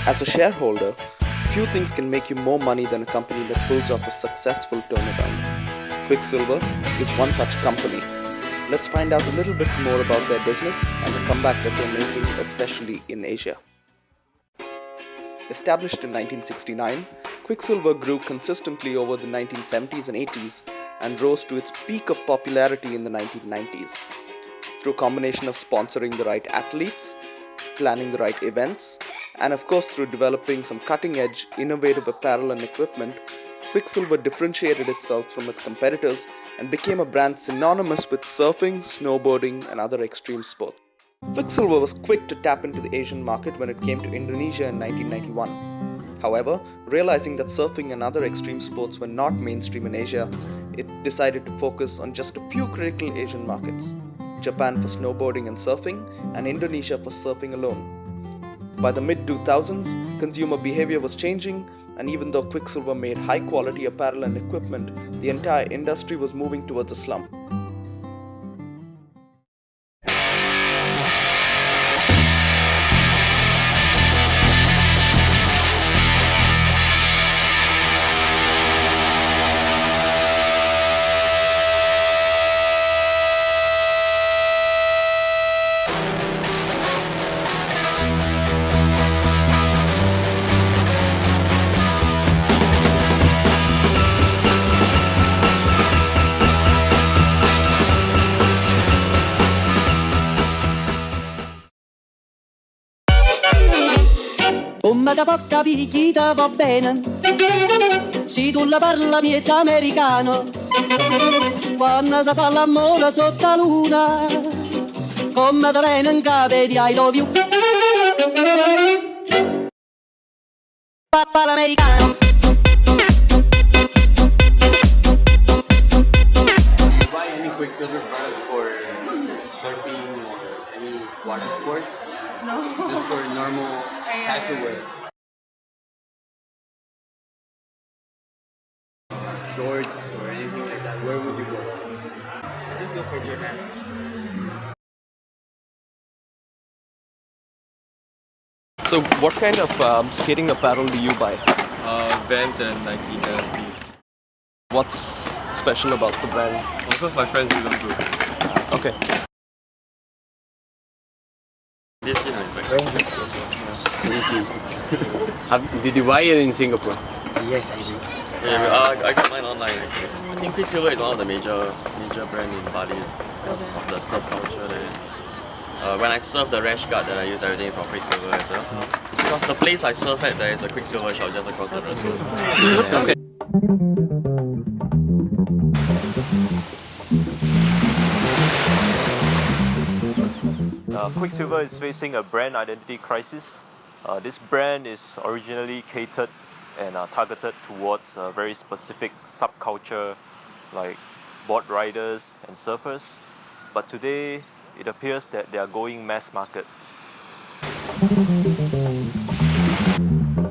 As a shareholder, few things can make you more money than a company that pulls off a successful turnaround. Quiksilver is one such company. Let's find out a little bit more about their business and the comeback that they're making, especially in Asia. Established in 1969, Quiksilver grew consistently over the 1970s and 80s and rose to its peak of popularity in the 1990s. Through a combination of sponsoring the right athletes, planning the right events, and of course through developing some cutting-edge, innovative apparel and equipment, Quiksilver differentiated itself from its competitors and became a brand synonymous with surfing, snowboarding, and other extreme sports. Quiksilver was quick to tap into the Asian market when it came to Indonesia in 1991. However, realizing that surfing and other extreme sports were not mainstream in Asia, it decided to focus on just a few critical Asian markets: Japan for snowboarding and surfing, and Indonesia for surfing alone. By the mid-2000s, consumer behavior was changing, and even though Quiksilver made high-quality apparel and equipment, the entire industry was moving towards a slump. Come da porta picchita va bene, se tu la parla miezza americano, quando si fa l'amore sotto la luna, come da bene in capo di I love you. Papà l'americano. Do you buy any Quiksilver products for surfing or any water sports? No. Just for normal casual wear? Shorts or anything like that, where would you go? Just go for Japan. So, what kind of skating apparel do you buy? Vans and Nike NSTs. What's special about the brand? Of course, my friends use them too. Okay. This year, Did you buy it in Singapore? Yes, I do. yeah, I got mine online actually. I think Quiksilver is one of the major brand in Bali because of the surf culture there. When I surf the rash guard, then I use everything from Quiksilver as well. Because the place I surf at, there is a Quiksilver shop just across the road. Okay. Quiksilver is facing a brand identity crisis. This brand is originally catered and targeted towards a very specific subculture like board riders and surfers. But today, it appears that they are going mass market.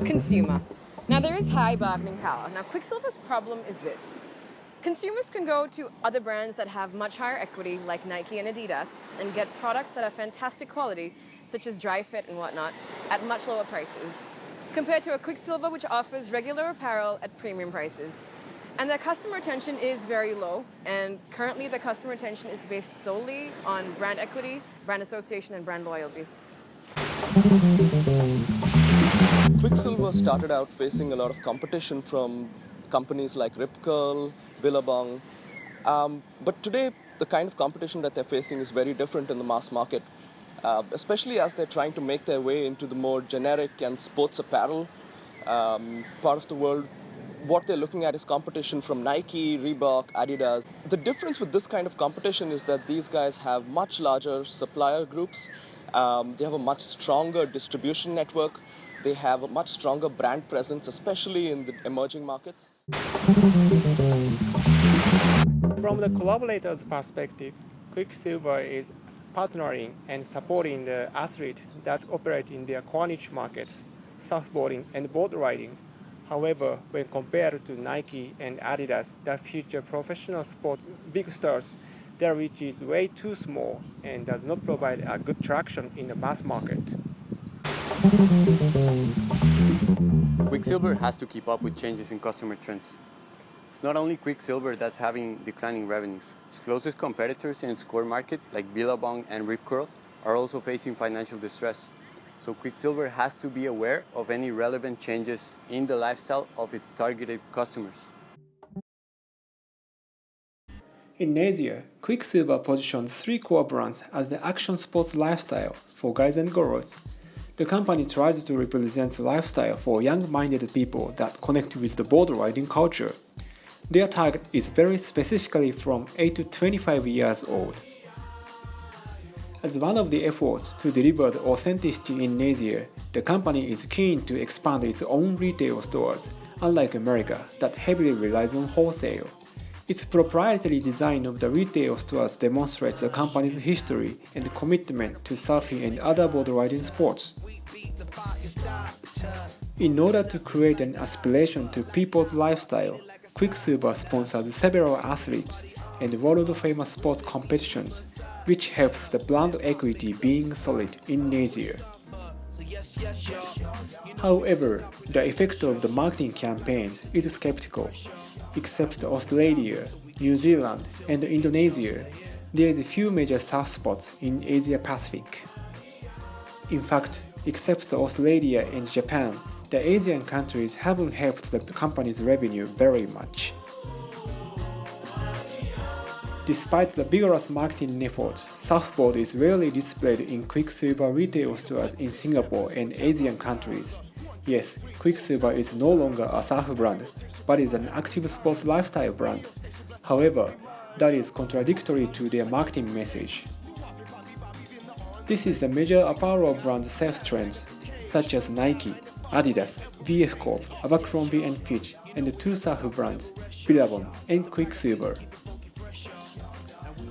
Consumer. Now there is high bargaining power. Now Quiksilver's problem is this. Consumers can go to other brands that have much higher equity like Nike and Adidas and get products that are fantastic quality such as dry fit and whatnot at much lower prices compared to a Quiksilver which offers regular apparel at premium prices. And their customer retention is very low, and currently the customer retention is based solely on brand equity, brand association and brand loyalty. Quiksilver started out facing a lot of competition from companies like Rip Curl, Billabong, but today the kind of competition that they're facing is very different in the mass market, especially as they're trying to make their way into the more generic and sports apparel part of the world. What they're looking at is competition from Nike, Reebok, Adidas. The difference with this kind of competition is that these guys have much larger supplier groups. They have a much stronger distribution network. They have a much stronger brand presence, especially in the emerging markets. From the collaborators' perspective, Quiksilver is partnering and supporting the athletes that operate in their core niche markets, surfboarding and board riding. However, when compared to Nike and Adidas that feature professional sports big stars, their reach is way too small and does not provide a good traction in the mass market. Quiksilver has to keep up with changes in customer trends. It's not only Quiksilver that's having declining revenues. Its closest competitors in its core market, like Billabong and Rip Curl, are also facing financial distress. So Quiksilver has to be aware of any relevant changes in the lifestyle of its targeted customers. In Asia, Quiksilver positions three core brands as the action sports lifestyle for guys and girls. The company tries to represent the lifestyle for young-minded people that connect with the board riding culture. Their target is very specifically from 8 to 25 years old. As one of the efforts to deliver the authenticity in Asia, the company is keen to expand its own retail stores, unlike America that heavily relies on wholesale. Its proprietary design of the retail stores demonstrates the company's history and commitment to surfing and other board riding sports. In order to create an aspiration to people's lifestyle, Quiksilver sponsors several athletes and world-famous sports competitions, which helps the brand equity being solid in Asia. However, the effect of the marketing campaigns is skeptical. Except Australia, New Zealand, and Indonesia, there is few major surf spots in Asia Pacific. In fact, except Australia and Japan, the Asian countries haven't helped the company's revenue very much. Despite the vigorous marketing efforts, surfboard is rarely displayed in Quiksilver retail stores in Singapore and Asian countries. Yes, Quiksilver is no longer a surf brand, but is an active sports lifestyle brand. However, that is contradictory to their marketing message. This is the major apparel brand sales trends, such as Nike, Adidas, VF Corp, Abercrombie & Fitch, and the two surf brands, Billabong and Quiksilver.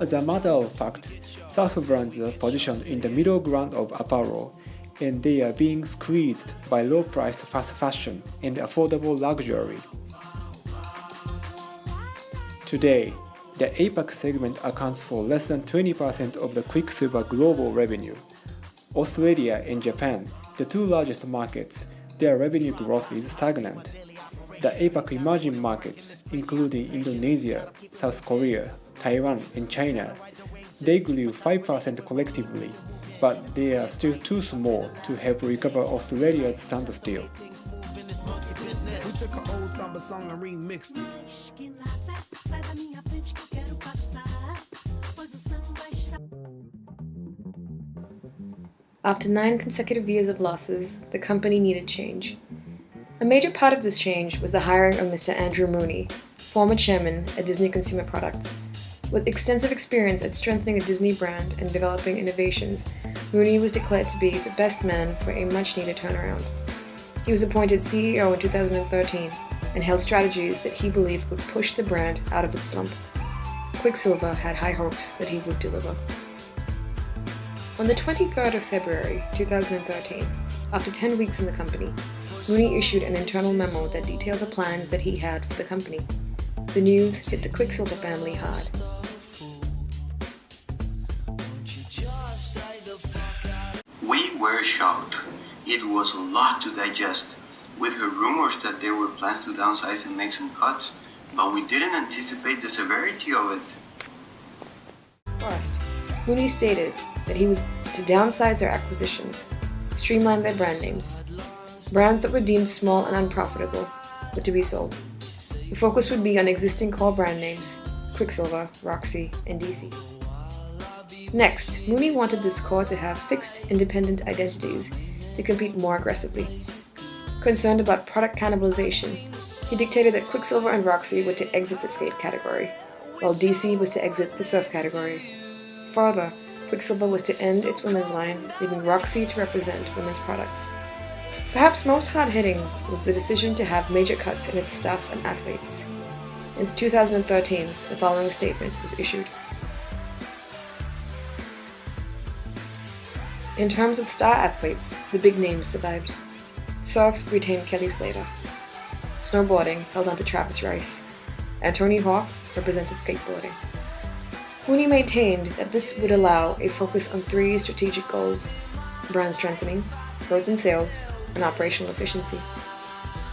As a matter of fact, surf brands are positioned in the middle ground of apparel, and they are being squeezed by low-priced fast fashion and affordable luxury. Today, the APAC segment accounts for less than 20% of the Quiksilver global revenue. Australia and Japan, the two largest markets, their revenue growth is stagnant. The APAC emerging markets, including Indonesia, South Korea, Taiwan, and China, they grew 5% collectively, but they are still too small to help recover Australia's standstill. After 9 consecutive years of losses, the company needed change. A major part of this change was the hiring of Mr. Andrew Mooney, former chairman at Disney Consumer Products. With extensive experience at strengthening the Disney brand and developing innovations, Mooney was declared to be the best man for a much-needed turnaround. He was appointed CEO in 2013 and held strategies that he believed would push the brand out of its slump. Quiksilver had high hopes that he would deliver. On the 23rd of February 2013, after 10 weeks in the company, Mooney issued an internal memo that detailed the plans that he had for the company. The news hit the Quiksilver family hard. We were shocked. It was a lot to digest. We heard rumors that there were plans to downsize and make some cuts, but we didn't anticipate the severity of it. First, Mooney stated that he was to downsize their acquisitions, streamline their brand names. Brands that were deemed small and unprofitable were to be sold. The focus would be on existing core brand names, Quiksilver, Roxy, and DC. Next, Mooney wanted this core to have fixed, independent identities to compete more aggressively. Concerned about product cannibalization, he dictated that Quiksilver and Roxy were to exit the skate category, while DC was to exit the surf category. Further, Quiksilver was to end its women's line, leaving Roxy to represent women's products. Perhaps most hard-hitting was the decision to have major cuts in its staff and athletes. In 2013, the following statement was issued. In terms of star athletes, the big names survived. Surf retained Kelly Slater. Snowboarding held on to Travis Rice, and Tony Hawk represented skateboarding. Mooney maintained that this would allow a focus on 3 strategic goals: brand strengthening, growth in sales, and operational efficiency.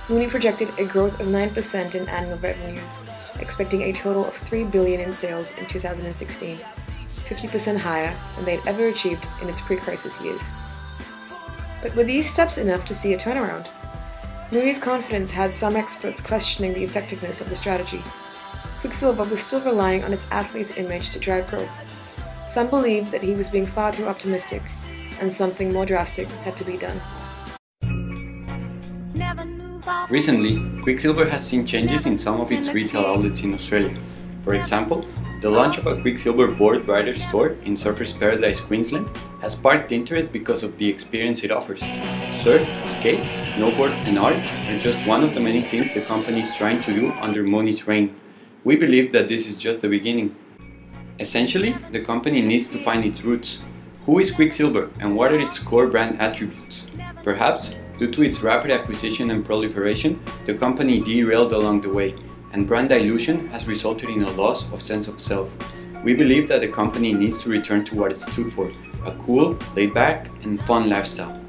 Mooney projected a growth of 9% in annual revenues, expecting a total of $3 billion in sales in 2016, 50% higher than they'd ever achieved in its pre-crisis years. But were these steps enough to see a turnaround? Mooney's confidence had some experts questioning the effectiveness of the strategy. Quiksilver was still relying on its athlete's image to drive growth. Some believed that he was being far too optimistic, and something more drastic had to be done. Recently, Quiksilver has seen changes in some of its retail outlets in Australia. For example, the launch of a Quiksilver board rider store in Surfers Paradise, Queensland has sparked interest because of the experience it offers. Surf, skate, snowboard and art are just one of the many things the company is trying to do under Mooney's reign. We believe that this is just the beginning. Essentially, the company needs to find its roots. Who is Quiksilver and what are its core brand attributes? Perhaps, due to its rapid acquisition and proliferation, the company derailed along the way, and brand dilution has resulted in a loss of sense of self. We believe that the company needs to return to what it stood for, a cool, laid-back, and fun lifestyle.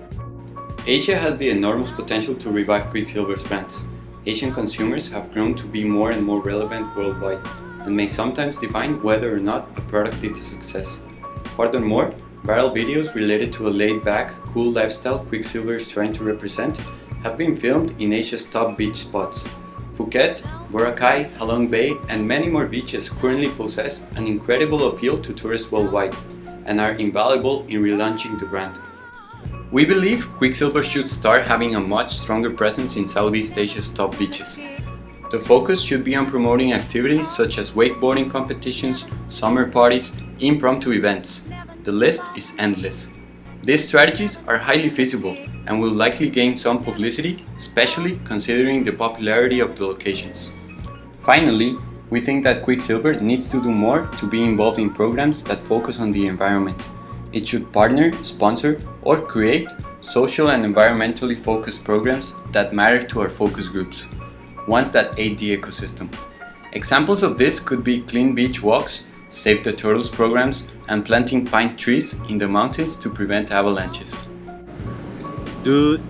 Asia has the enormous potential to revive Quiksilver's brands. Asian consumers have grown to be more and more relevant worldwide, and may sometimes define whether or not a product is a success. Furthermore, viral videos related to a laid-back, cool lifestyle Quiksilver is trying to represent have been filmed in Asia's top beach spots. Phuket, Boracay, Halong Bay, and many more beaches currently possess an incredible appeal to tourists worldwide and are invaluable in relaunching the brand. We believe Quiksilver should start having a much stronger presence in Southeast Asia's top beaches. The focus should be on promoting activities such as wakeboarding competitions, summer parties, impromptu events. The list is endless. These strategies are highly feasible and will likely gain some publicity, especially considering the popularity of the locations. Finally, we think that Quiksilver needs to do more to be involved in programs that focus on the environment. It should partner, sponsor, or create social and environmentally focused programs that matter to our focus groups, ones that aid the ecosystem. Examples of this could be clean beach walks, Save the Turtles programs, and planting pine trees in the mountains to prevent avalanches. Dude,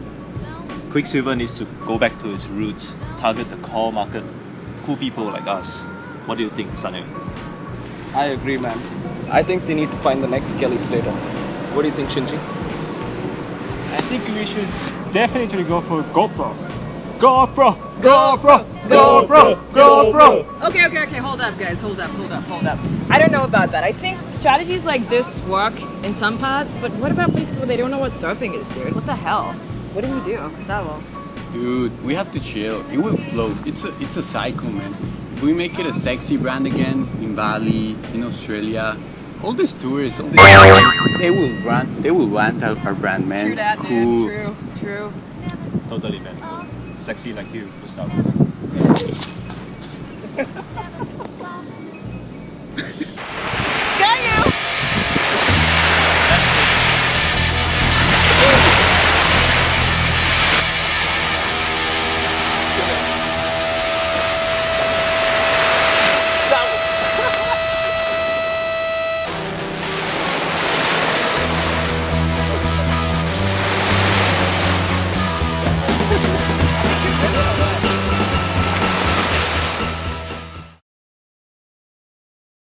Quiksilver needs to go back to its roots, target the core market, cool people like us. What do you think, Sanil? I agree, man. I think they need to find the next Kelly Slater. What do you think, Shinji? I think we should definitely go for GoPro. GoPro! GoPro! GoPro! GoPro! Okay, hold up guys, hold up. I don't know about that. I think strategies like this work in some parts, but what about places where they don't know what surfing is, dude? What the hell? What do we do, Gustavo? Dude, we have to chill. It will float. It's a cycle, man. If we make it a sexy brand again in Bali, in Australia, all these tourists, they will want our brand, man. True that, cool. dude. True. Totally, man. Sexy like you, Gustavo.